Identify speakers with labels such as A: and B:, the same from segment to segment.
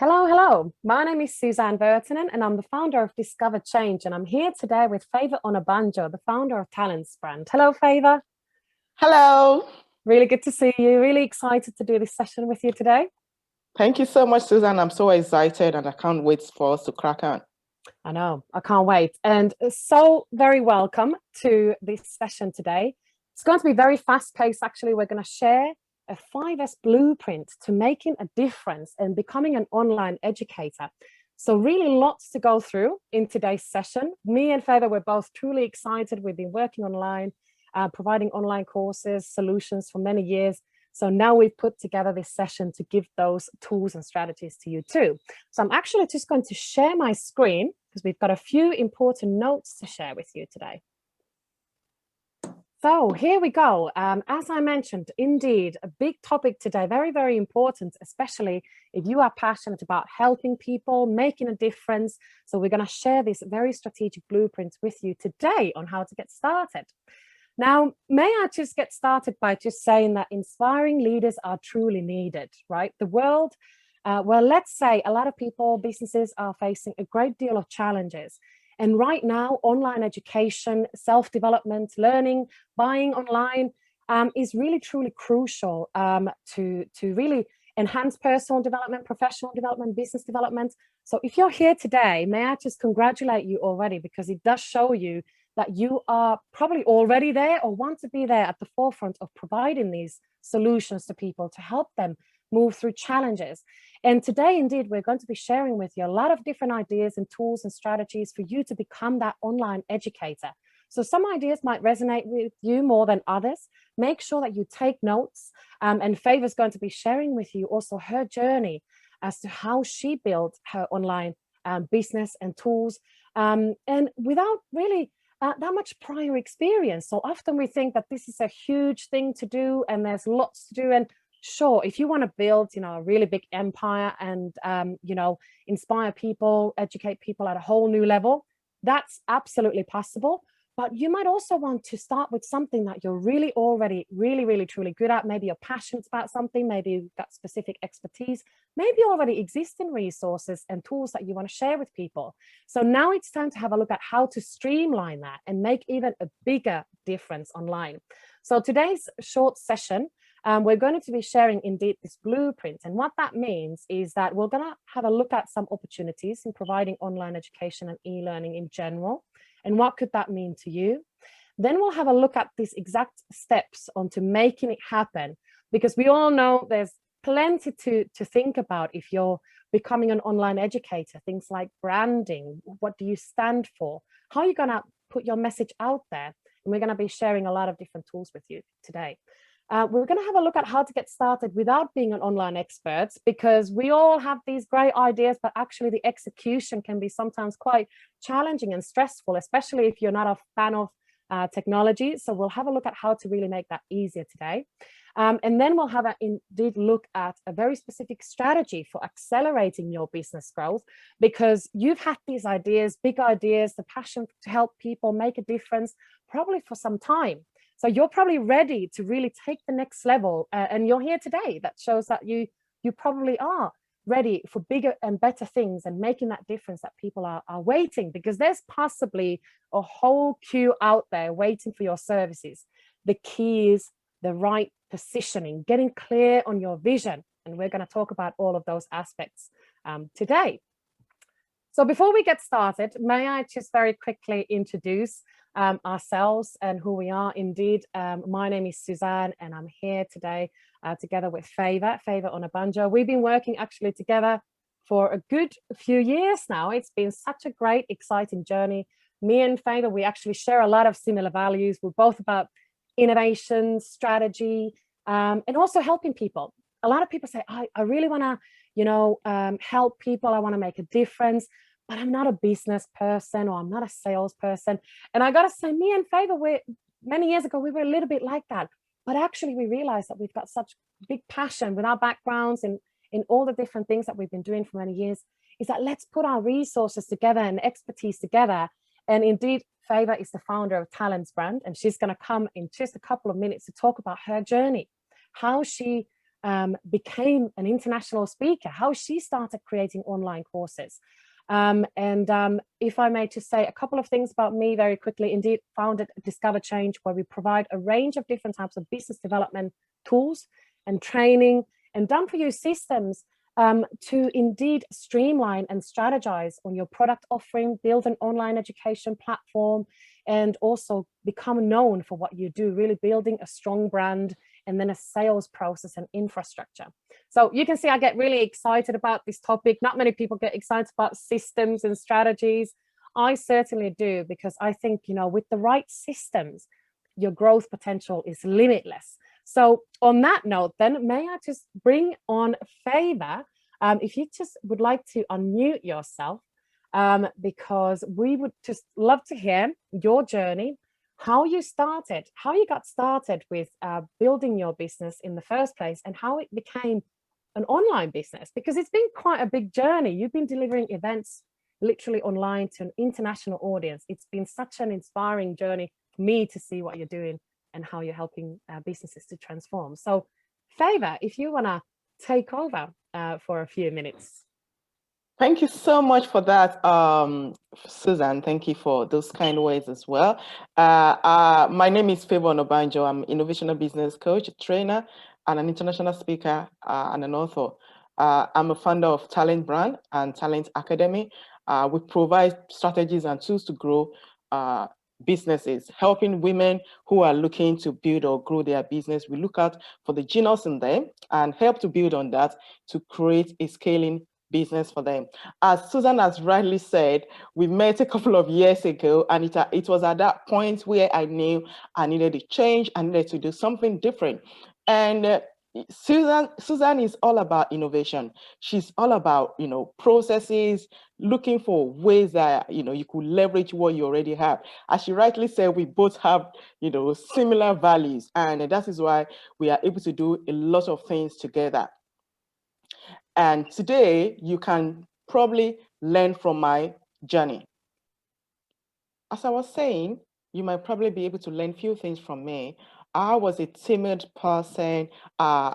A: Hello, hello. My name is Suzanne Bertinen, and I'm the founder of Discover Change. And I'm here today with Favor Onabanjo, the founder of Talents Brand. Hello, Favor.
B: Hello.
A: Really good to see you. Really excited to do this session with you today.
B: Thank you so much, Suzanne. I'm so excited and I can't wait for us to crack on.
A: I know, I can't wait. And so very welcome to this session today. It's going to be very fast paced. Actually, we're going to share a 5S blueprint to making a difference and becoming an online educator. So really lots to go through in today's session. Me and Favor, we're both truly excited. We've been working online, providing online courses, solutions for many years. So now we've put together this session to give those tools and strategies to you too. So I'm actually just going to share my screen because we've got a few important notes to share with you today. So here we go. As I mentioned, indeed, a big topic today, very, very important, especially if you are passionate about helping people, making a difference. So we're going to share this very strategic blueprint with you today on how to get started. Now, may I just get started by just saying that inspiring leaders are truly needed, right? The world, well, let's say a lot of people, businesses are facing a great deal of challenges. And right now, online education, self-development, learning, buying online is really, truly crucial to really enhance personal development, professional development, business development. So if you're here today, may I just congratulate you already, because it does show you that you are probably already there or want to be there at the forefront of providing these solutions to people to help them move through challenges. And today, indeed, we're going to be sharing with you a lot of different ideas and tools and strategies for you to become that online educator. So some ideas might resonate with you more than others. Make sure that you take notes. And Favor's going to be sharing with you also her journey as to how she built her online business and tools. And without really that much prior experience. So often we think that this is a huge thing to do and there's lots to do. And sure, if you want to build, a really big empire and, inspire people, educate people at a whole new level, that's absolutely possible. But you might also want to start with something that you're really already really, truly good at. Maybe you're passionate about something, maybe you've got specific expertise, maybe already existing resources and tools that you want to share with people. So now it's time to have a look at how to streamline that and make even a bigger difference online. So today's short session, we're going to be sharing indeed this blueprint. And what that means is that we're going to have a look at some opportunities in providing online education and e-learning in general. And what could that mean to you? Then we'll have a look at these exact steps onto making it happen, because we all know there's plenty to think about if you're becoming an online educator. Things like branding, what do you stand for? How are you going to put your message out there? And we're going to be sharing a lot of different tools with you today. We're going to have a look at how to get started without being an online expert, because we all have these great ideas, but actually the execution can be sometimes quite challenging and stressful, especially if you're not a fan of technology. So we'll have a look at how to really make that easier today. And then we'll have indeed look at a very specific strategy for accelerating your business growth, because you've had these ideas, big ideas, the passion to help people make a difference, probably for some time. So you're probably ready to really take the next level, and you're here today. That shows that you probably are ready for bigger and better things and making that difference that people are waiting, because there's possibly a whole queue out there waiting for your services. The key is the right positioning, getting clear on your vision. And we're going to talk about all of those aspects today. So before we get started, may I just very quickly introduce ourselves and who we are. Indeed, my name is Suzanne, and I'm here today together with Favor Onabanjo. We've been working actually together for a good few years now. It's been such a great, exciting journey. Me and Favor, we actually share a lot of similar values. We're both about innovation, strategy, and also helping people. A lot of people say, I really want to, help people. I want to make a difference, but I'm not a business person, or I'm not a salesperson. And I got to say, me and Favor, many years ago, we were a little bit like that. But actually, we realized that we've got such big passion with our backgrounds and in all the different things that we've been doing for many years, is that let's put our resources together and expertise together. And indeed, Favor is the founder of Talents Brand, and she's going to come in just a couple of minutes to talk about her journey, how she became an international speaker, how she started creating online courses. If I may just say a couple of things about me very quickly, indeed founded Discover Change, where we provide a range of different types of business development tools and training and done for you systems to indeed streamline and strategize on your product offering, build an online education platform, and also become known for what you do, really building a strong brand and then a sales process and infrastructure. So you can see I get really excited about this topic. Not many people get excited about systems and strategies. I certainly do, because I think, you know, with the right systems, your growth potential is limitless. So on that note, then, may I just bring on Favor? If you just would like to unmute yourself, because we would just love to hear your journey, how you started, how you got started with building your business in the first place, and how it became an online business, because it's been quite a big journey. You've been delivering events literally online to an international audience. It's been such an inspiring journey for me to see what you're doing and how you're helping businesses to transform. So Favor, if you want to take over for a few minutes.
B: Thank you so much for that, Susan. Thank you for those kind words as well. My name is Favor Onobanjo. I'm innovational business coach, trainer, and an international speaker and an author. I'm a founder of Talent Brand and Talent Academy. We provide strategies and tools to grow businesses, helping women who are looking to build or grow their business. We look out for the genius in them and help to build on that to create a scaling business for them. As Susan has rightly said, we met a couple of years ago, and it was at that point where I knew I needed to change, I needed to do something different. And Susan is all about innovation. She's all about, you know, processes, looking for ways that, you know, you could leverage what you already have. As she rightly said, we both have, you know, similar values, and that is why we are able to do a lot of things together. And today you can probably learn from my journey. As I was saying, you might probably be able to learn few things from me. I was a timid person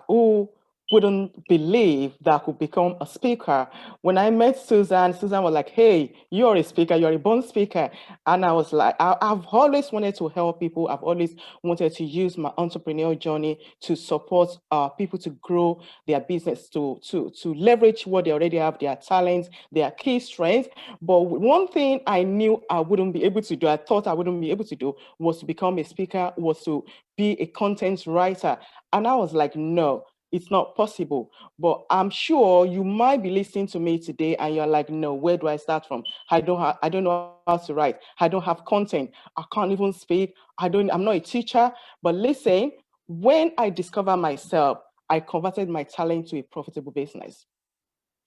B: who wouldn't believe that I could become a speaker. When I met Susan, Susan was like, hey, you're a speaker, you're a born speaker. And I was like, I've always wanted to help people. I've always wanted to use my entrepreneurial journey to support people to grow their business, to leverage what they already have, their talents, their key strengths. But one thing I knew I wouldn't be able to do, I thought I wouldn't be able to do, was to become a speaker, was to be a content writer. And I was like, no, it's not possible. But I'm sure you might be listening to me today and you're like, no, where do I start from? I don't know how to write. I don't have content. I can't even speak. I'm not a teacher. But listen, when I discovered myself, I converted my talent to a profitable business.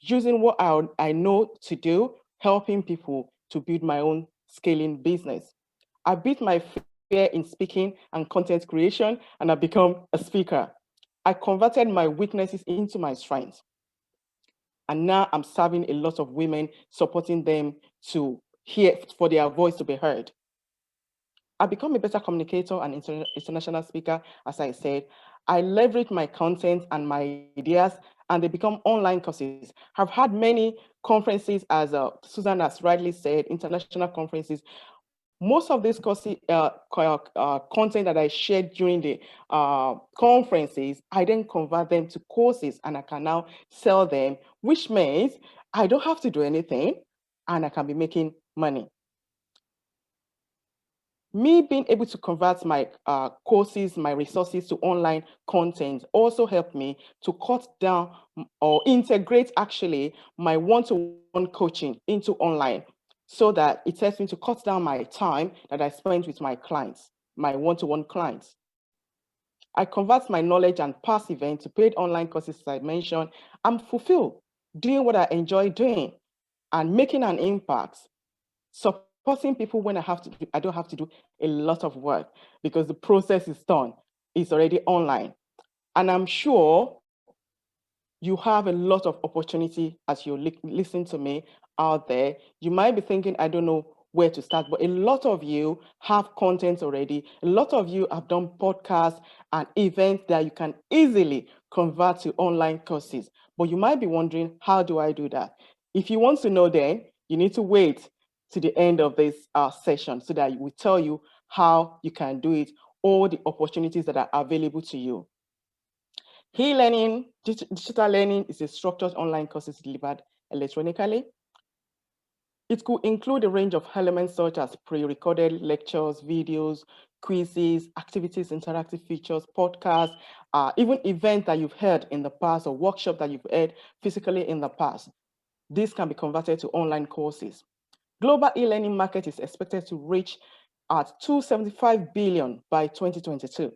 B: Using what I know to do, helping people to build my own scaling business. I beat my fear in speaking and content creation, and I become a speaker. I converted my weaknesses into my strengths. And now I'm serving a lot of women, supporting them to hear, for their voice to be heard. I become a better communicator and international speaker, as I said. I leverage my content and my ideas, and they become online courses. I've had many conferences, as Susan has rightly said, international conferences. Most of these content that I shared during the conferences, I then convert them to courses, and I can now sell them, which means I don't have to do anything, and I can be making money. Me being able to convert my courses, my resources to online content also helped me to cut down or integrate actually my one-to-one coaching into online, so that it helps me to cut down my time that I spend with my clients, my one-to-one clients. I convert my knowledge and past events to paid online courses, as I mentioned. I'm fulfilled doing what I enjoy doing and making an impact, supporting people when I don't have to do a lot of work because the process is done. It's already online. And I'm sure you have a lot of opportunity as you listen to me out there. You might be thinking, I don't know where to start, but a lot of you have content already. A lot of you have done podcasts and events that you can easily convert to online courses. But you might be wondering, how do I do that? If you want to know, then you need to wait to the end of this session so that we tell you how you can do it, all the opportunities that are available to you. E-learning, digital learning is a structured online courses delivered electronically. It could include a range of elements such as pre-recorded lectures, videos, quizzes, activities, interactive features, podcasts, even events that you've heard in the past or workshops that you've heard physically in the past. This can be converted to online courses. Global e-learning market is expected to reach at 275 billion by 2022.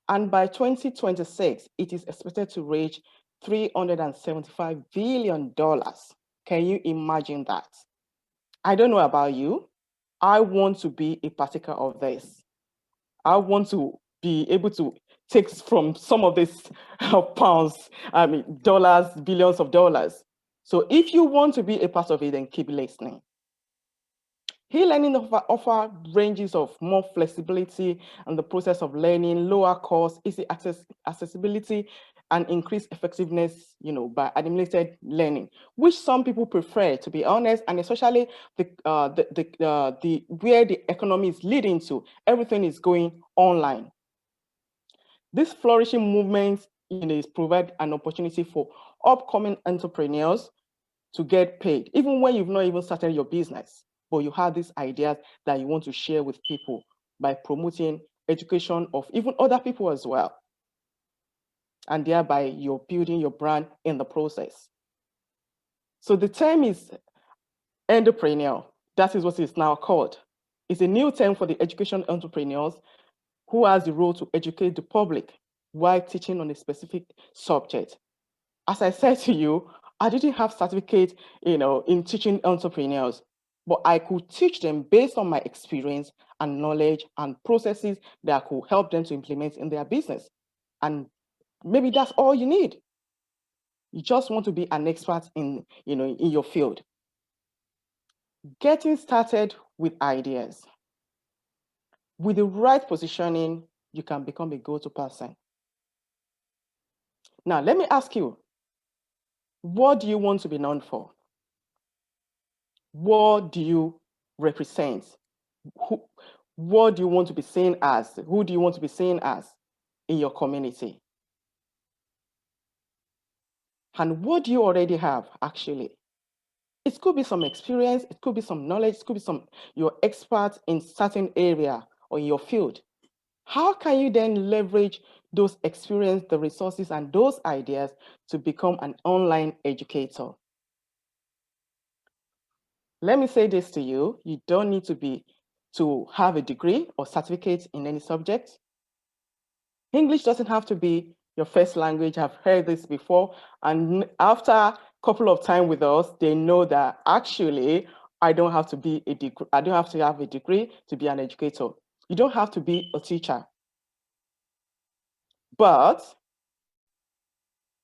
B: And by 2026, it is expected to reach $375 billion. Can you imagine that? I don't know about you. I want to be a partaker of this. I want to be able to take from some of these pounds, dollars, billions of dollars. So if you want to be a part of it, then keep listening. E-learning offer ranges of more flexibility in the process of learning, lower cost, easy accessibility, and increased effectiveness, by animated learning, which some people prefer, to be honest, and especially the where the economy is leading to, everything is going online. This flourishing movement, is provide an opportunity for upcoming entrepreneurs to get paid, even when you've not even started your business, but you have these ideas that you want to share with people by promoting education of even other people as well. And thereby you're building your brand in the process. So the term is entrepreneur. That is what it's now called. It's a new term for the education entrepreneurs who has the role to educate the public while teaching on a specific subject. As I said to you, I didn't have certificate, in teaching entrepreneurs, but I could teach them based on my experience and knowledge and processes that could help them to implement in their business. And maybe that's all you need. You just want to be an expert in your field. Getting started with ideas. With the right positioning, you can become a go-to person. Now, let me ask you, what do you want to be known for? What do you represent? What do you want to be seen as? Who do you want to be seen as in your community? And what do you already have, actually? It could be some experience, it could be some knowledge, it could be you're expert in certain area or in your field. How can you then leverage those experience, the resources, and those ideas to become an online educator? Let me say this to you, you don't need to have a degree or certificate in any subject. English doesn't have to be your first language. I've heard this before. And after a couple of time with us, they know that actually, I don't have to have a degree to be an educator. You don't have to be a teacher. But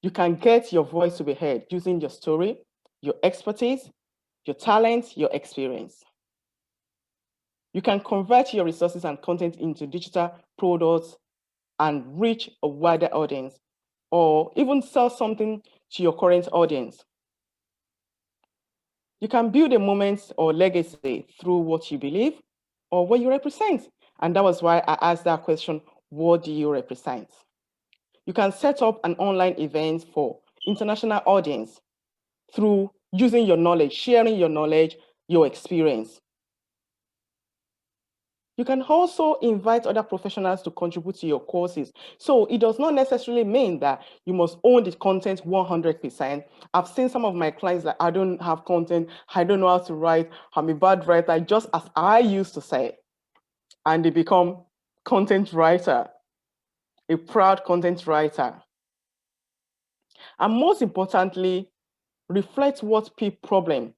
B: you can get your voice to be heard using your story, your expertise, your talent, your experience. You can convert your resources and content into digital products and reach a wider audience, or even sell something to your current audience. You can build a moment or legacy through what you believe or what you represent. And that was why I asked that question, what do you represent? You can set up an online event for international audience through using your knowledge, sharing your knowledge, your experience. You can also invite other professionals to contribute to your courses. So it does not necessarily mean that you must own the content 100%. I've seen some of my clients that I don't have content, I don't know how to write, I'm a bad writer, just as I used to say. And they become content writer, a proud content writer. And most importantly, reflect what problem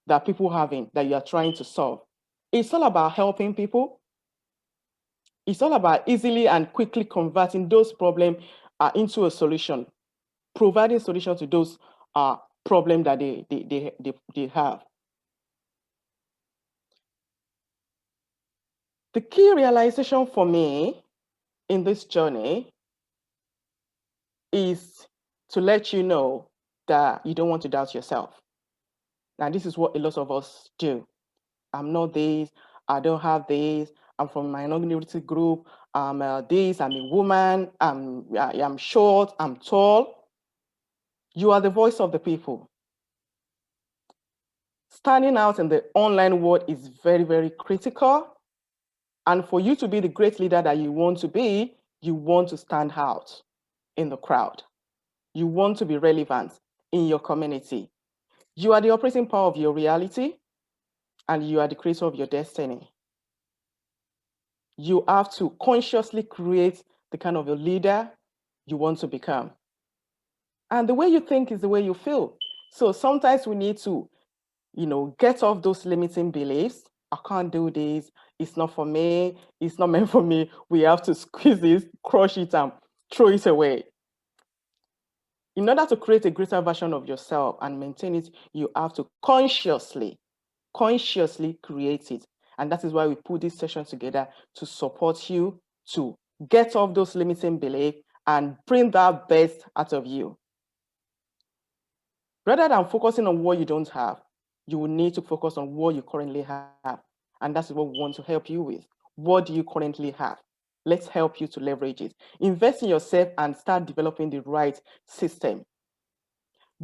B: that people having that you are trying to solve. It's all about helping people. It's all about easily and quickly converting those problems into a solution, providing solution to those problems that they have. The key realization for me in this journey is to let you know that you don't want to doubt yourself. Now, this is what a lot of us do. I'm not this, I don't have this, I'm from a minority group, I'm this, I'm a woman, I'm short, I'm tall. You are the voice of the people. Standing out in the online world is very, very critical. And for you to be the great leader that you want to be, you want to stand out in the crowd. You want to be relevant in your community. You are the operating power of your reality, and you are the creator of your destiny. You have to consciously create the kind of a leader you want to become. And the way you think is the way you feel. So sometimes we need to, get off those limiting beliefs. I can't do this. It's not for me. It's not meant for me. We have to squeeze it, crush it, and throw it away. In order to create a greater version of yourself and maintain it, you have to consciously create it. And that is why we put this session together to support you to get off those limiting beliefs and bring that best out of you. Rather than focusing on what you don't have, you will need to focus on what you currently have. And that's what we want to help you with. What do you currently have? Let's help you to leverage it. Invest in yourself and start developing the right system.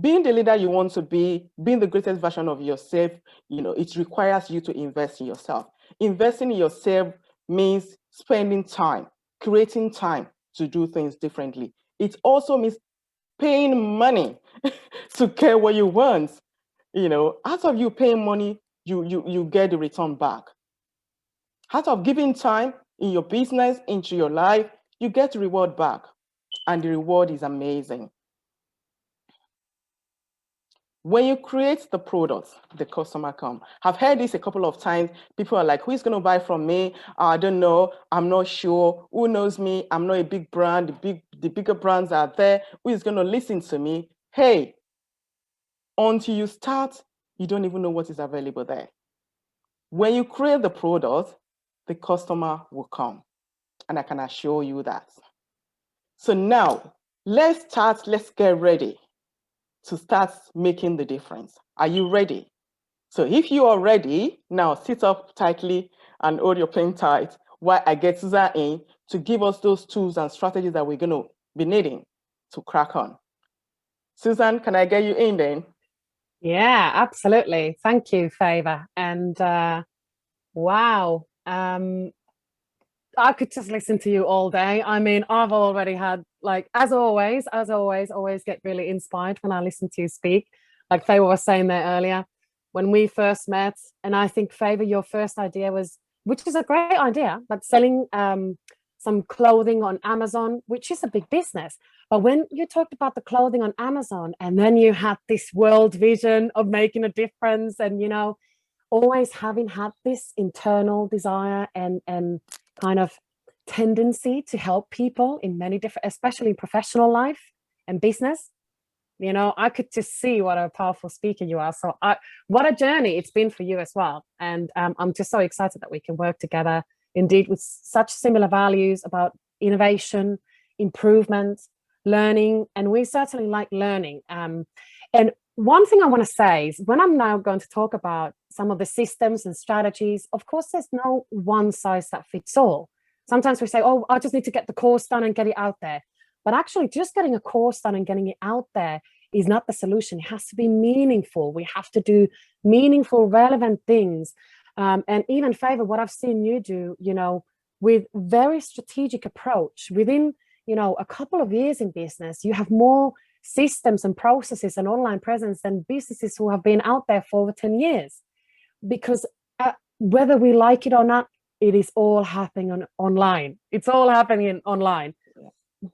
B: Being the leader you want to be, being the greatest version of yourself, it requires you to invest in yourself. Investing in yourself means spending time, creating time to do things differently. It also means paying money to get what you want. Out of you paying money, you get the return back. Out of giving time in your business, into your life, you get the reward back. And the reward is amazing. When you create the product, the customer come. I've heard this a couple of times. People are like, who's going to buy from me? I don't know. I'm not sure. Who knows me? I'm not a big brand. The bigger brands are there. Who is going to listen to me? Hey, until you start, you don't even know what is available there. When you create the product, the customer will come. And I can assure you that. So now, let's get ready to start making the difference. Are you ready? So if you are ready, now sit up tightly and hold your pen tight while I get Susan in to give us those tools and strategies that we're going to be needing to crack on. Susan, can I get you in then?
A: Yeah, absolutely. Thank you, Favor. And wow, I could just listen to you all day. I mean, I've already had, like, as always, always get really inspired when I listen to you speak. Like Favor was saying there earlier, when we first met, and I think, Favor, your first idea was, which is a great idea, but selling some clothing on Amazon, which is a big business. But when you talked about the clothing on Amazon, and then you had this world vision of making a difference, and always having had this internal desire and kind of tendency to help people in many different, especially professional life and business. I could just see what a powerful speaker you are. So what a journey it's been for you as well. And I'm just so excited that we can work together, indeed, with such similar values about innovation, improvement, learning. And we certainly like learning. And one thing I want to say is, when I'm now going to talk about some of the systems and strategies, of course, there's no one size that fits all. Sometimes we say, oh, I just need to get the course done and get it out there. But actually, just getting a course done and getting it out there is not the solution. It has to be meaningful. We have to do meaningful, relevant things. And even, Favor, what I've seen you do, with very strategic approach, within, a couple of years in business, you have more systems and processes and online presence than businesses who have been out there for over 10 years. Because whether we like it or not, it is all happening online. It's all happening online.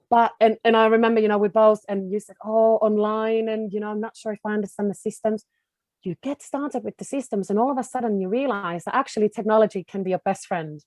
A: But and I remember, we both, and you said, oh, online, and I'm not sure if I understand the systems. You get started with the systems, and all of a sudden you realize that actually technology can be your best friend,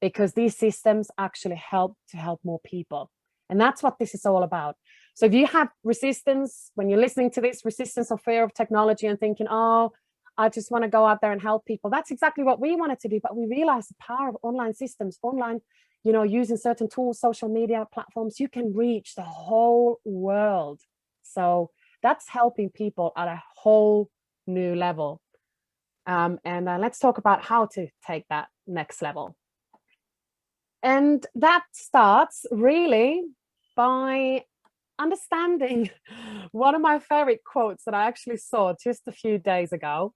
A: because these systems actually help more people. And that's what this is all about. So if you have resistance, when you're listening to this, resistance or fear of technology, and thinking, oh, I just want to go out there and help people, that's exactly what we wanted to do. But we realized the power of online systems, online, you know, using certain tools, social media platforms, you can reach the whole world. So that's helping people at a whole new level. And let's talk about how to take that next level. And that starts really by understanding one of my favorite quotes that I actually saw just a few days ago.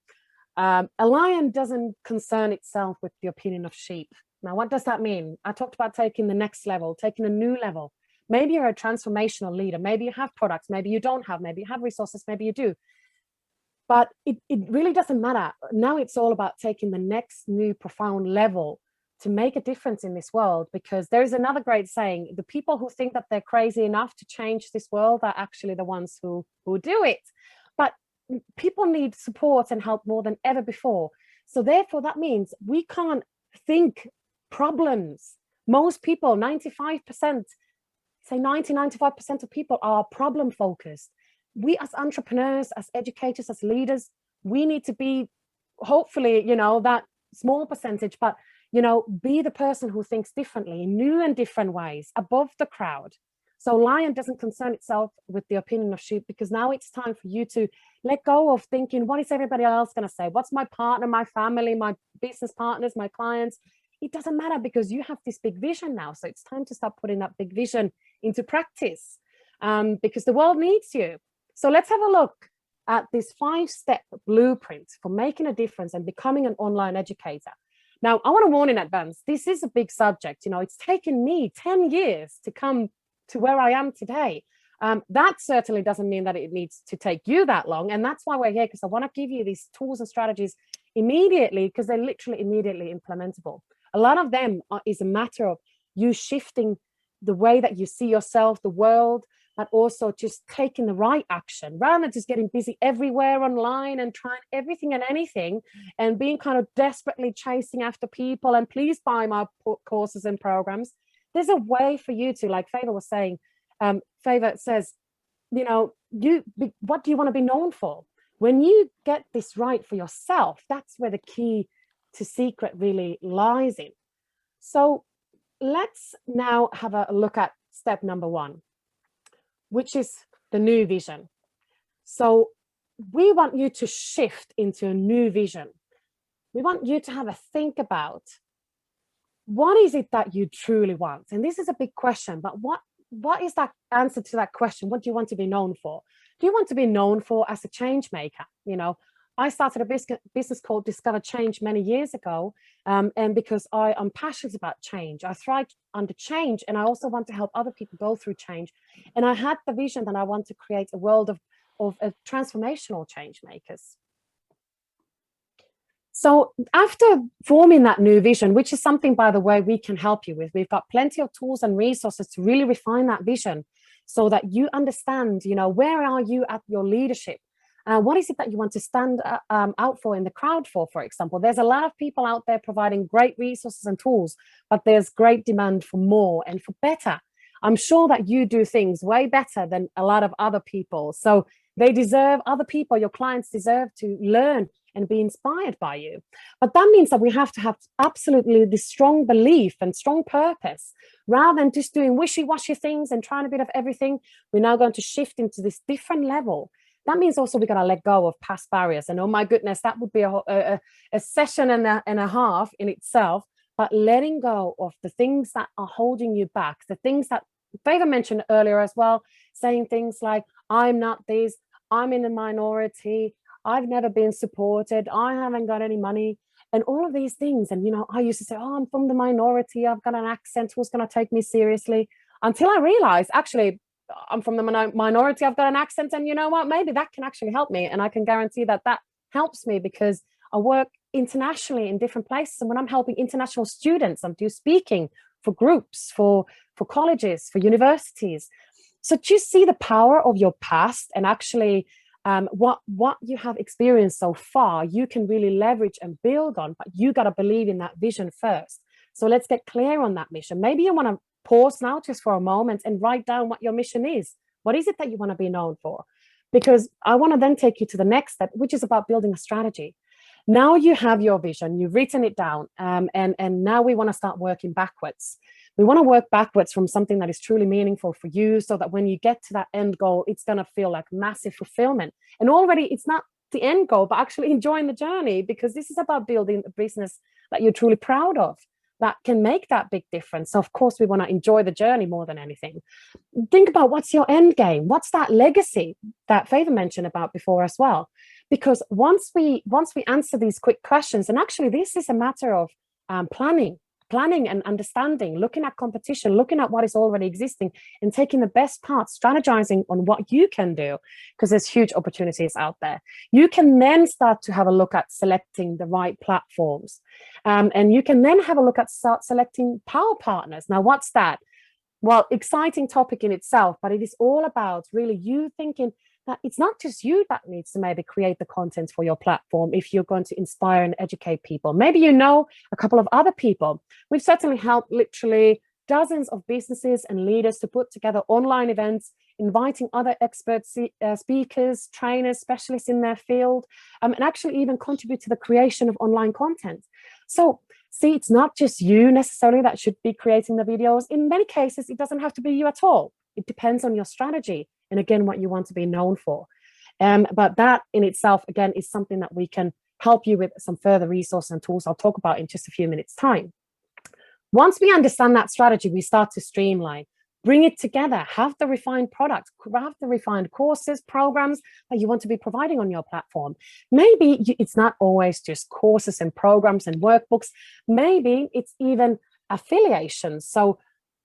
A: A lion doesn't concern itself with the opinion of sheep. Now, what does that mean? I talked about taking the next level, taking a new level. Maybe you're a transformational leader. Maybe you have products. Maybe you don't have. Maybe you have resources. Maybe you do. But it really doesn't matter. Now it's all about taking the next new profound level to make a difference in this world, because there is another great saying: the people who think that they're crazy enough to change this world are actually the ones who do it. But people need support and help more than ever before. So therefore, that means we can't think problems. Most people, 95%, say 95% of people are problem focused. We as entrepreneurs, as educators, as leaders, we need to be, hopefully, you know, that small percentage, but, you know, be the person who thinks differently in new and different ways, above the crowd. So lion doesn't concern itself with the opinion of sheep, because now it's time for you to let go of thinking, what is everybody else going to say? What's my partner, my family, my business partners, my clients? It doesn't matter, because you have this big vision now. So it's time to start putting that big vision into practice, because the world needs you. So let's have a look at this 5-step blueprint for making a difference and becoming an online educator. Now, I want to warn in advance, this is a big subject. You know, it's taken me 10 years to come to where I am today. That certainly doesn't mean that it needs to take you that long. And that's why we're here, because I want to give you these tools and strategies immediately, because they're literally immediately implementable. A lot of them is a matter of you shifting the way that you see yourself, the world, but also just taking the right action, rather than just getting busy everywhere online and trying everything and anything and being kind of desperately chasing after people and please buy my courses and programs. There's a way for you to, like Favor was saying, Favor says, you know, what do you want to be known for? When you get this right for yourself, that's where the key to secret really lies in. So let's now have a look at step number 1, which is the new vision. So we want you to shift into a new vision. We want you to have a think about, what is it that you truly want? And this is a big question, but what is that answer to that question? What do you want to be known for? Do you want to be known for as a change maker? You know, I started a business called Discover Change many years ago, and because I'm passionate about change. I thrive under change, and I also want to help other people go through change. And I had the vision that I want to create a world of transformational change makers. So after forming that new vision, which is something, by the way, we can help you with, we've got plenty of tools and resources to really refine that vision so that you understand, you know, where are you at your leadership? What is it that you want to stand out for in the crowd for example? There's a lot of people out there providing great resources and tools, but there's great demand for more and for better. I'm sure that you do things way better than a lot of other people. So they deserve, other people, your clients deserve to learn and be inspired by you. But that means that we have to have absolutely this strong belief and strong purpose, rather than just doing wishy-washy things and trying a bit of everything. We're now going to shift into this different level. That means also we got to let go of past barriers. And oh my goodness, that would be a session and a half in itself. But letting go of the things that are holding you back, the things that Favor mentioned earlier as well, saying things like, I'm not this, I'm in a minority, I've never been supported, I haven't got any money, and all of these things. And, you know, I used to say, oh, I'm from the minority, I've got an accent, who's going to take me seriously? Until I realized, actually, I'm from the minority, I've got an accent, and you know what, maybe that can actually help me. And I can guarantee that that helps me, because I work internationally in different places. And when I'm helping international students, I'm doing speaking for groups, for colleges, for universities. So just see the power of your past, and actually what you have experienced so far, you can really leverage and build on, but you got to believe in that vision first. So let's get clear on that mission. Maybe you want to pause now just for a moment and write down what your mission is. What is it that you want to be known for? Because I want to then take you to the next step, which is about building a strategy. Now you have your vision, you've written it down, and now we want to start working backwards. We want to work backwards from something that is truly meaningful for you, so that when you get to that end goal, it's going to feel like massive fulfillment. And already it's not the end goal, but actually enjoying the journey, because this is about building a business that you're truly proud of, that can make that big difference. So of course we want to enjoy the journey more than anything. Think about what's your end game, what's that legacy that Favor mentioned about before as well. Because once we answer these quick questions, and actually this is a matter of planning and understanding, looking at competition, looking at what is already existing, and taking the best parts, strategizing on what you can do, because there's huge opportunities out there. You can then start to have a look at selecting the right platforms, and you can then have a look at selecting power partners. Now, what's that? Well, exciting topic in itself, but it is all about really you thinking that it's not just you that needs to maybe create the content for your platform if you're going to inspire and educate people. Maybe you know a couple of other people. We've certainly helped literally dozens of businesses and leaders to put together online events, inviting other experts, speakers, trainers, specialists in their field, and actually even contribute to the creation of online content. So see, it's not just you necessarily that should be creating the videos. In many cases, it doesn't have to be you at all. It depends on your strategy and again, what you want to be known for. But that in itself, again, is something that we can help you with some further resources and tools I'll talk about in just a few minutes' time. Once we understand that strategy, we start to streamline, bring it together, have the refined product, have the refined courses, programs that you want to be providing on your platform. Maybe it's not always just courses and programs and workbooks. Maybe it's even affiliations. So,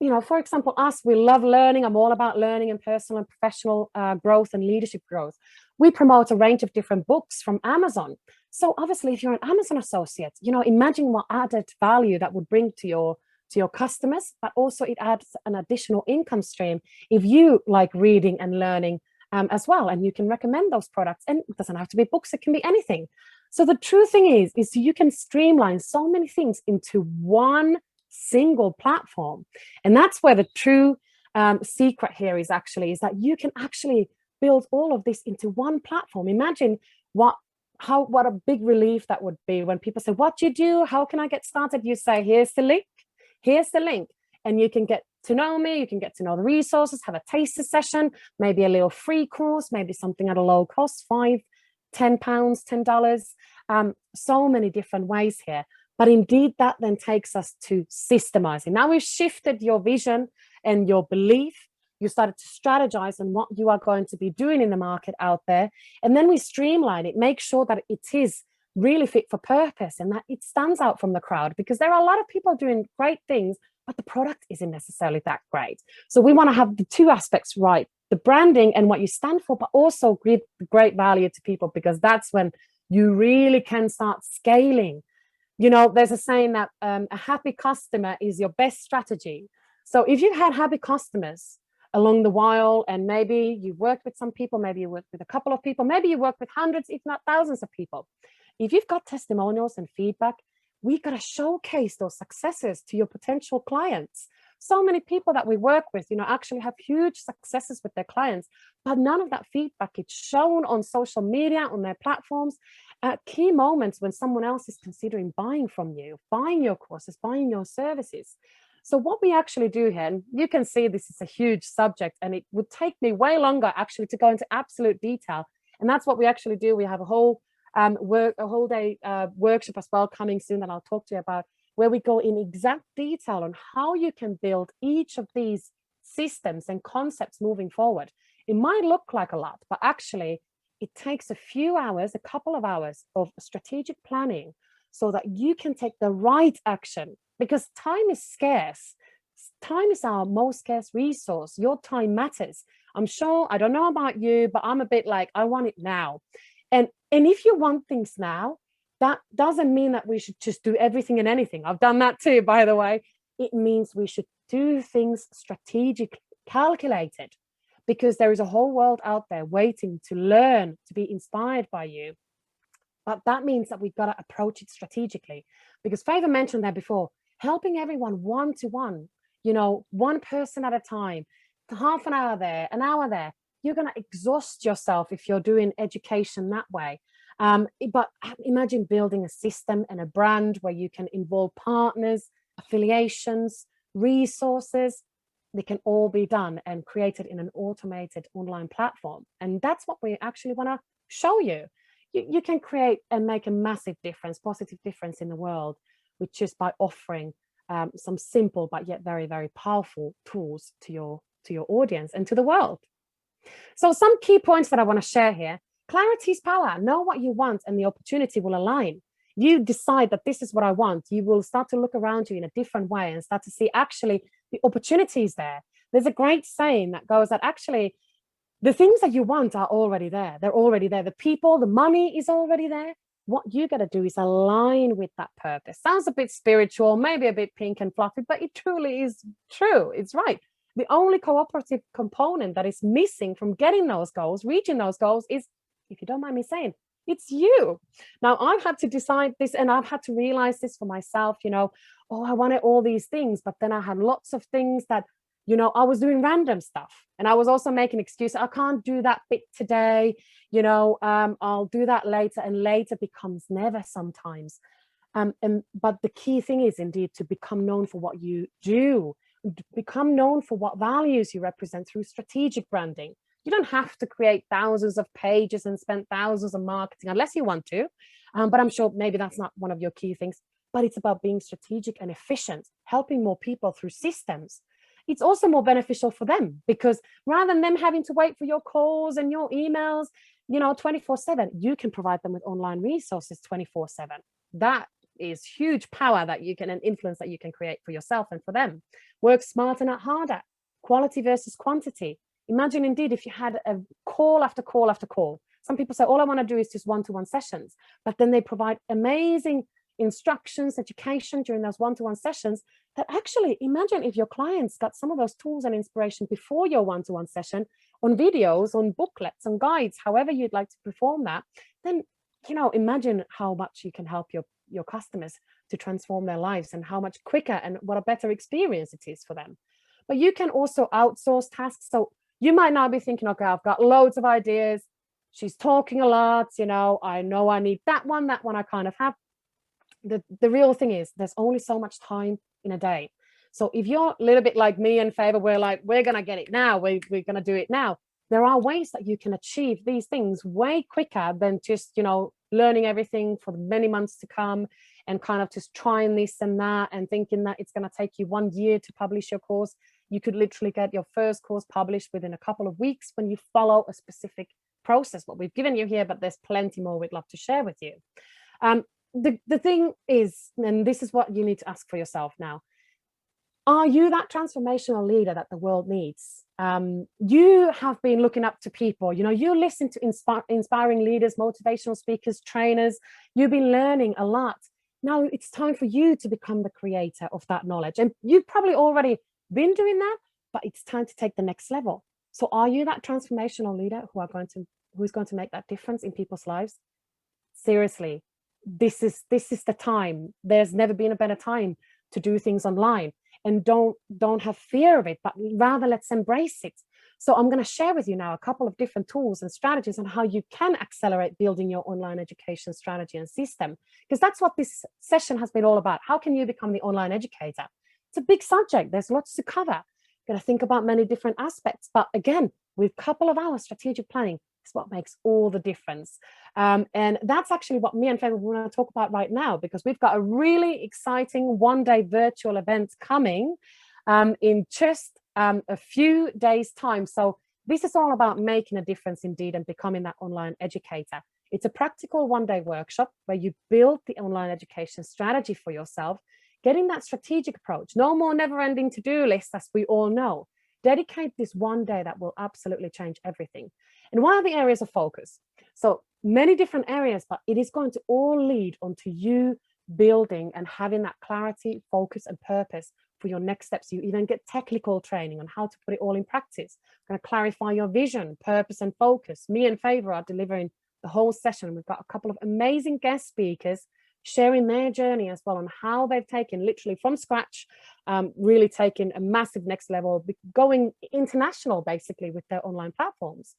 A: you know, for example, us, we love learning. I'm all about learning and personal and professional growth and leadership growth. We promote a range of different books from Amazon. So obviously, if you're an Amazon associate, you know, imagine what added value that would bring to your customers, but also it adds an additional income stream if you like reading and learning as well. And you can recommend those products. And it doesn't have to be books, it can be anything. So the true thing is you can streamline so many things into one single platform. And that's where the true secret here is that you can actually build all of this into one platform. Imagine what a big relief that would be when people say, what do you do? How can I get started? You say, here's the link. And you can get to know me, you can get to know the resources, have a taster session, maybe a little free course, maybe something at a low cost, £5, £10, $10. So many different ways here. But indeed, that then takes us to systemizing. Now we've shifted your vision and your belief. You started to strategize on what you are going to be doing in the market out there. And then we streamline it, make sure that it is really fit for purpose and that it stands out from the crowd, because there are a lot of people doing great things, but the product isn't necessarily that great. So we want to have the two aspects right, the branding and what you stand for, but also give great value to people, because that's when you really can start scaling. You know, there's a saying that a happy customer is your best strategy. So if you've had happy customers along the while, and maybe you worked with some people, maybe you worked with a couple of people, maybe you work with hundreds, if not thousands of people. If you've got testimonials and feedback, we got to showcase those successes to your potential clients. So many people that we work with, you know, actually have huge successes with their clients, but none of that feedback is shown on social media, on their platforms, at key moments when someone else is considering buying from you, buying your courses, buying your services. So what we actually do here, and you can see this is a huge subject, and it would take me way longer actually to go into absolute detail. And that's what we actually do. We have a whole day workshop as well coming soon that I'll talk to you about, where we go in exact detail on how you can build each of these systems and concepts moving forward. It might look like a lot, but actually it takes a few hours, a couple of hours of strategic planning so that you can take the right action, because time is scarce. Time is our most scarce resource. Your time matters. I'm sure, I don't know about you, but I'm a bit like, I want it now. And if you want things now, that doesn't mean that we should just do everything and anything. I've done that too, by the way. It means we should do things strategically, calculated, because there is a whole world out there waiting to learn, to be inspired by you. But that means that we've got to approach it strategically, because Favor mentioned that before, helping everyone one-to-one, you know, one person at a time, half an hour there, an hour there. You're going to exhaust yourself if you're doing education that way. But imagine building a system and a brand where you can involve partners, affiliations, resources. They can all be done and created in an automated online platform. And that's what we actually want to show you. You can create and make a massive difference, positive difference in the world, with just by offering some simple but yet very, very powerful tools to your audience and to the world. So some key points that I want to share here. Clarity is power. Know what you want and the opportunity will align. You decide that this is what I want. You will start to look around you in a different way and start to see actually the opportunities there. There's a great saying that goes that actually the things that you want are already there. They're already there. The people, the money is already there. What you got to do is align with that purpose. Sounds a bit spiritual, maybe a bit pink and fluffy, but it truly is true. It's right. The only cooperative component that is missing from getting those goals, reaching those goals, is, if you don't mind me saying, it's you. Now, I've had to decide this and I've had to realize this for myself, oh, I wanted all these things, but then I had lots of things that, I was doing random stuff. And I was also making excuses. I can't do that bit today. I'll do that later, and later becomes never sometimes. But the key thing is indeed to become known for what you do, become known for what values you represent through strategic branding. You don't have to create thousands of pages and spend thousands on marketing unless you want to. But I'm sure maybe that's not one of your key things. But it's about being strategic and efficient, helping more people through systems. It's also more beneficial for them, because rather than them having to wait for your calls and your emails, 24/7, you can provide them with online resources 24/7. That is huge power that you can, and influence that you can create for yourself and for them. Work smarter, not harder. Quality versus quantity. Imagine indeed if you had a call after call after call. Some people say, all I want to do is just one-to-one sessions, but then they provide amazing instructions, education during those one-to-one sessions that actually, imagine if your clients got some of those tools and inspiration before your one-to-one session on videos, on booklets, on guides, however you'd like to perform that, then, imagine how much you can help your customers to transform their lives, and how much quicker and what a better experience it is for them. But you can also outsource tasks. So you might now be thinking, okay, I've got loads of ideas. She's talking a lot, I know I need that one I kind of have. The real thing is there's only so much time in a day. So if you're a little bit like me and Faber, we're going to get it now. We're going to do it now. There are ways that you can achieve these things way quicker than just, learning everything for many months to come and kind of just trying this and that and thinking that it's going to take you 1 year to publish your course. You could literally get your first course published within a couple of weeks when you follow a specific process, what we've given you here, but there's plenty more we'd love to share with you. The thing is, and this is what you need to ask for yourself now, are you that transformational leader that the world needs? You have been looking up to people, you listen to inspiring leaders, motivational speakers, trainers. You've been learning a lot. Now it's time for you to become the creator of that knowledge. And you've probably already been doing that, but it's time to take the next level. So are you that transformational leader who's going to make that difference in people's lives? Seriously, this is the time. There's never been a better time to do things online. And don't have fear of it, but rather let's embrace it. So I'm going to share with you now a couple of different tools and strategies on how you can accelerate building your online education strategy and system, because that's what this session has been all about. How can you become the online educator? It's a big subject. There's lots to cover. You're going to think about many different aspects, but again, with a couple of hours strategic planning, is what makes all the difference. And that's actually what me and Faber want to talk about right now, because we've got a really exciting one-day virtual event coming in just a few days' time. So this is all about making a difference indeed and becoming that online educator. It's a practical one-day workshop where you build the online education strategy for yourself, getting that strategic approach. No more never-ending to-do lists, as we all know. Dedicate this one day that will absolutely change everything. And what are the areas of focus? So many different areas, but it is going to all lead onto you building and having that clarity, focus, and purpose for your next steps. You even get technical training on how to put it all in practice. I'm going to clarify your vision, purpose, and focus. Me and Faber are delivering the whole session. We've got a couple of amazing guest speakers sharing their journey as well on how they've taken literally from scratch, really taken a massive next level, going international basically with their online platforms.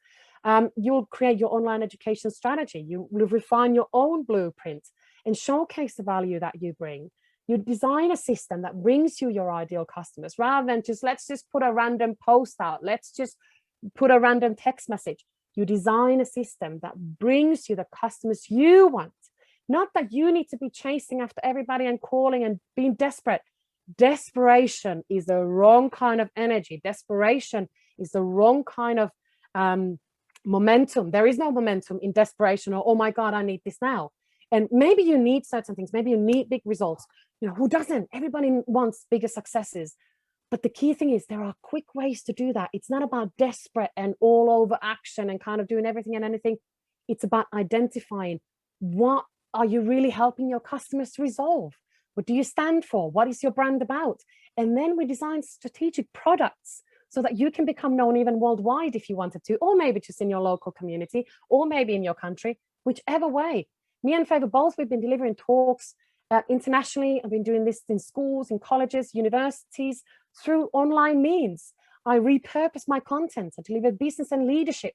A: You'll create your online education strategy. You will refine your own blueprint and showcase the value that you bring. You design a system that brings you your ideal customers rather than just, let's just put a random post out. Let's just put a random text message. You design a system that brings you the customers you want. Not that you need to be chasing after everybody and calling and being desperate. Desperation is the wrong kind of energy. Desperation is the wrong kind of momentum. There is no momentum in desperation or, oh my God, I need this now. And maybe you need certain things. Maybe you need big results. You know, who doesn't? Everybody wants bigger successes. But the key thing is there are quick ways to do that. It's not about desperate and all over action and kind of doing everything and anything. It's about identifying what are you really helping your customers to resolve? What do you stand for? What is your brand about? And then we design strategic products so that you can become known even worldwide if you wanted to, or maybe just in your local community, or maybe in your country, whichever way. Me and Favor both, we've been delivering talks internationally. I've been doing this in schools, in colleges, universities, through online means. I repurpose my content. I deliver business and leadership.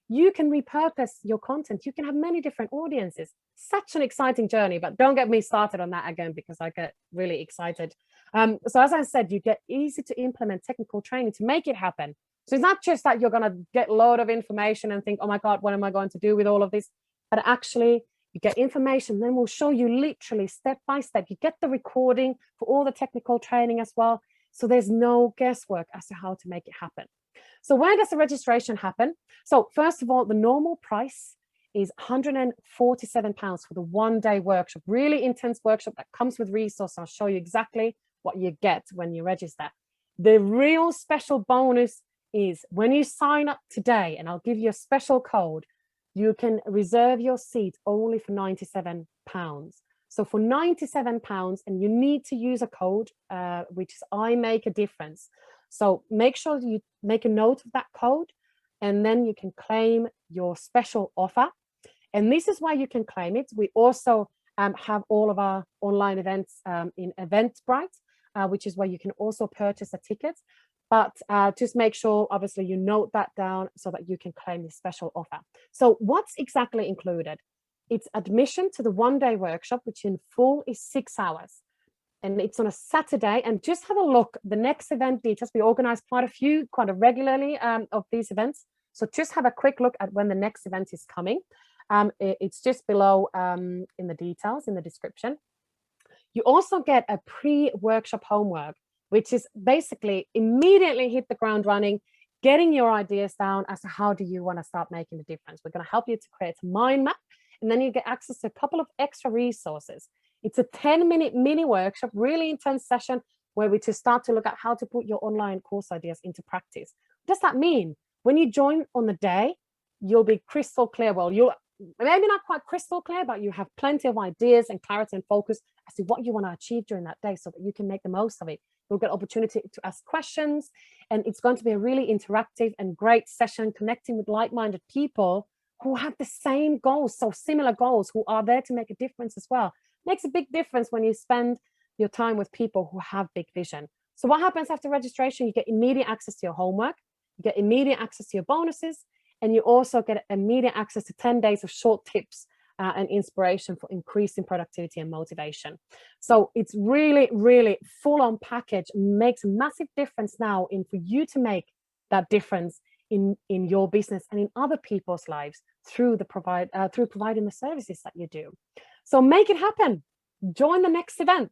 A: You can repurpose your content. You can have many different audiences. Such an exciting journey, but don't get me started on that again because I get really excited. So as I said, you get easy to implement technical training to make it happen. So it's not just that you're going to get a load of information and think, oh my God, what am I going to do with all of this? But actually, you get information, then we'll show you literally step by step. You get the recording for all the technical training as well. So there's no guesswork as to how to make it happen. So where does the registration happen? So first of all, the normal price is £147 for the one-day workshop, really intense workshop that comes with resources. I'll show you exactly what you get when you register. The real special bonus is when you sign up today, and I'll give you a special code, you can reserve your seat only for £97. So for £97, and you need to use a code, which is I Make a Difference. So make sure you make a note of that code, and then you can claim your special offer. And this is why you can claim it. We also have all of our online events in Eventbrite, which is where you can also purchase a ticket. But just make sure, obviously, you note that down so that you can claim this special offer. So what's exactly included? It's admission to the one-day workshop, which in full is 6 hours. And it's on a Saturday. And just have a look, the next event details. We organize quite a few, quite regularly of these events. So just have a quick look at when the next event is coming. It's just below in the details, in the description. You also get a pre-workshop homework, which is basically immediately hit the ground running, getting your ideas down as to how do you want to start making a difference. We're going to help you to create a mind map, and then you get access to a couple of extra resources. It's a 10-minute mini workshop, really intense session where we just start to look at how to put your online course ideas into practice. What does that mean? When you join on the day, you'll be crystal clear. Well, you'll maybe not quite crystal clear, but you have plenty of ideas and clarity and focus as to what you want to achieve during that day so that you can make the most of it. You'll get opportunity to ask questions, and it's going to be a really interactive and great session connecting with like-minded people who have the same goals, so similar goals, who are there to make a difference as well. Makes a big difference when you spend your time with people who have big vision. So what happens after registration? You get immediate access to your homework, you get immediate access to your bonuses, and you also get immediate access to 10 days of short tips and inspiration for increasing productivity and motivation. So it's really, really full-on package, makes a massive difference now in for you to make that difference in your business and in other people's lives through providing the services that you do. So make it happen. Join the next event.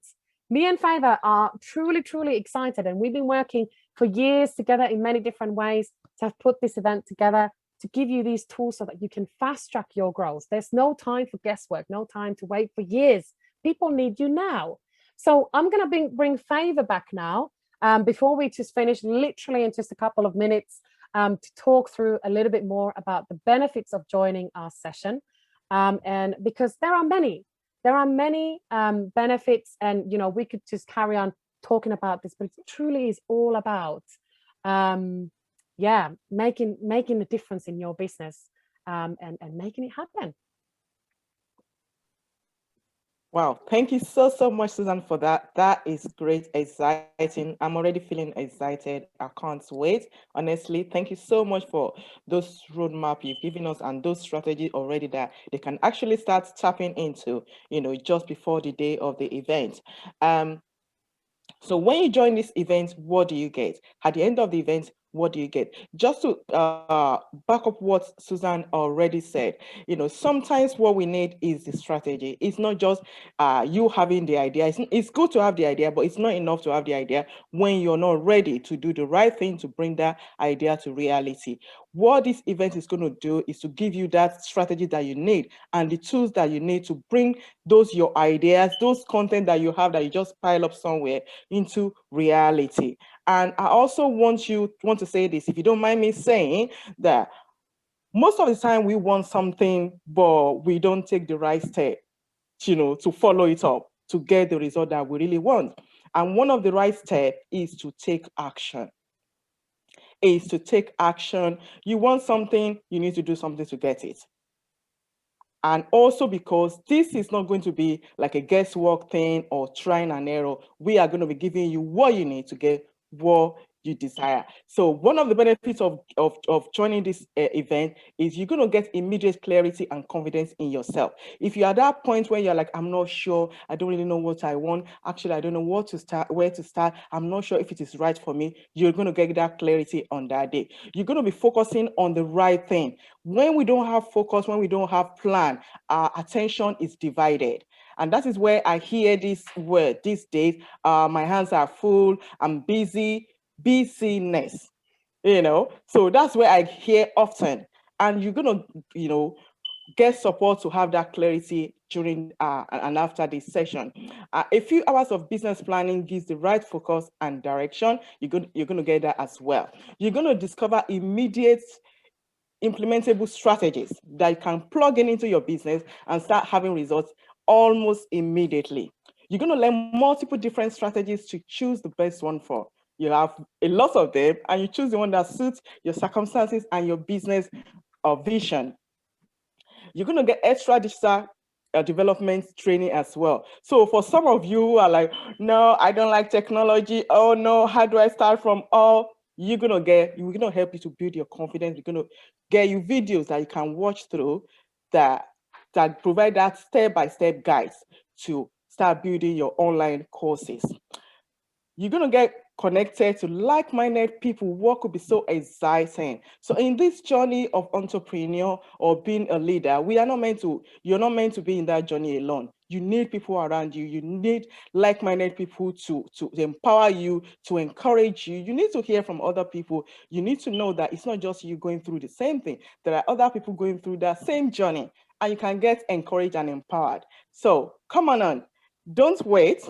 A: Me and Favor are truly, truly excited, and we've been working for years together in many different ways to have put this event together, to give you these tools so that you can fast track your growth. There's no time for guesswork, no time to wait for years. People need you now. So I'm going to bring Favor back now before we just finish, literally in just a couple of minutes, to talk through a little bit more about the benefits of joining our session. And because there are many benefits, and you know, we could just carry on talking about this, but it truly is all about making a difference in your business and making it happen.
B: Wow, thank you so much, Susan, for that. That is great, exciting. I'm already feeling excited. I can't wait. Honestly, thank you so much for those roadmap you've given us and those strategies already that they can actually start tapping into, just before the day of the event. So when you join this event, what do you get? At the end of the event, what do you get? Just to back up what Susan already said, sometimes what we need is the strategy. It's not just you having the idea. It's good to have the idea, but it's not enough to have the idea when you're not ready to do the right thing to bring that idea to reality. What this event is going to do is to give you that strategy that you need and the tools that you need to bring your ideas, those content that you have that you just pile up somewhere into reality. And I also want to say this, if you don't mind me saying, that most of the time we want something, but we don't take the right step, to follow it up, to get the result that we really want. And one of the right steps is to take action. You want something, you need to do something to get it. And also because this is not going to be like a guesswork thing or trying and error. We are going to be giving you what you need to get what you desire. So one of the benefits of joining this event is you're going to get immediate clarity and confidence in yourself. If you're at that point where you're like, I'm not sure, I don't really know what I want. Actually, I don't know where to start. I'm not sure if it is right for me. You're going to get that clarity on that day. You're going to be focusing on the right thing. When we don't have focus, when we don't have plan, our attention is divided. And that is where I hear this word these days. My hands are full, I'm busy, busyness, So that's where I hear often. And you're going to, get support to have that clarity during and after this session. A few hours of business planning gives the right focus and direction. You're going to get that as well. You're going to discover immediate implementable strategies that you can plug into your business and start having results almost immediately. You're going to learn multiple different strategies to choose the best one for. You have a lot of them, and you choose the one that suits your circumstances and your business or vision. You're going to get extra digital development training as well. So for some of you who are like, no, I don't like technology. Oh no, how do I start from all? We're going to help you to build your confidence. We're going to get you videos that you can watch through that provide that step-by-step guides to start building your online courses. You're going to get connected to like-minded people. What could be so exciting? So in this journey of entrepreneur or being a leader, you're not meant to be in that journey alone. You need people around you. You need like-minded people to empower you, to encourage you. You need to hear from other people. You need to know that it's not just you going through the same thing. There are other people going through that same journey, and you can get encouraged and empowered. So come on. Don't wait.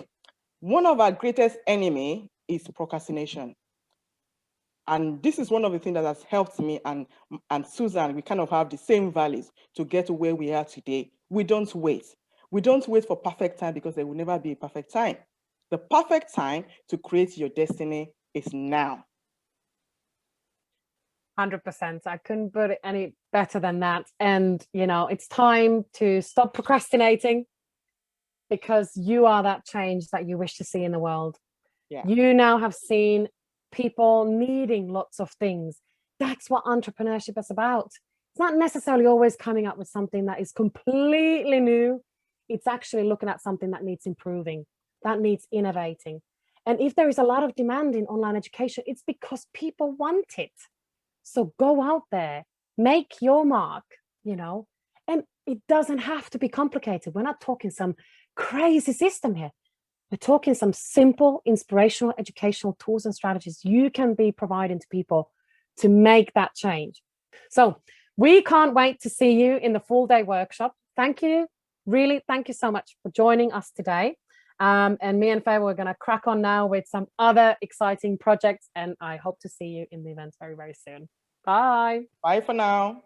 B: One of our greatest enemy is procrastination. And this is one of the things that has helped me and Susan. We kind of have the same values to get to where we are today. We don't wait. We don't wait for perfect time because there will never be a perfect time. The perfect time to create your destiny is now.
A: 100%. I couldn't put it any better than that. And, it's time to stop procrastinating, because you are that change that you wish to see in the world. Yeah. You now have seen people needing lots of things. That's what entrepreneurship is about. It's not necessarily always coming up with something that is completely new. It's actually looking at something that needs improving, that needs innovating. And if there is a lot of demand in online education, it's because people want it. So go out there, make your mark, and it doesn't have to be complicated. We're not talking some crazy system here. We're talking some simple, inspirational, educational tools and strategies you can be providing to people to make that change. So we can't wait to see you in the full day workshop. Thank you. Really, thank you so much for joining us today. And me and Faye, we're going to crack on now with some other exciting projects. And I hope to see you in the event very, very soon. Bye.
B: Bye for now.